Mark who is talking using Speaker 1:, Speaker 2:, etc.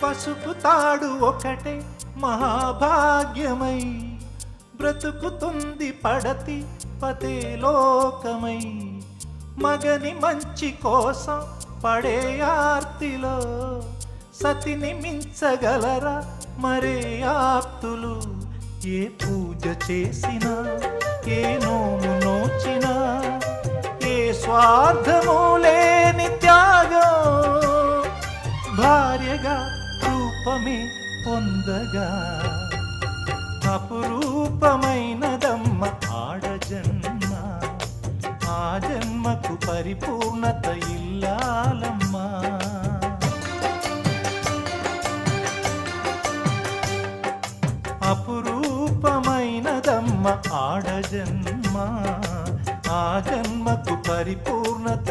Speaker 1: పసుపు తాడు ఒకటే మహాభాగ్యమై బ్రతుకుతుంది పడతి పదే లోకమై. మగని మంచి కోసం పడే ఆర్తిలో సతిని మించగలరా మరే ఆప్తులు. ఏ పూజ చేసినా ఏ నోము నోచినా ఏ స్వార్థము లేని త్యాగం భార్యగా రూపమే పొందగా. అపురూపమైనదమ్మ ఆడజన్మ, ఆ జన్మకు పరిపూర్ణత ఇల్లాలమ్మా. అపురూపమైనదమ్మ ఆడజన్మ, ఆ జన్మకు పరిపూర్ణత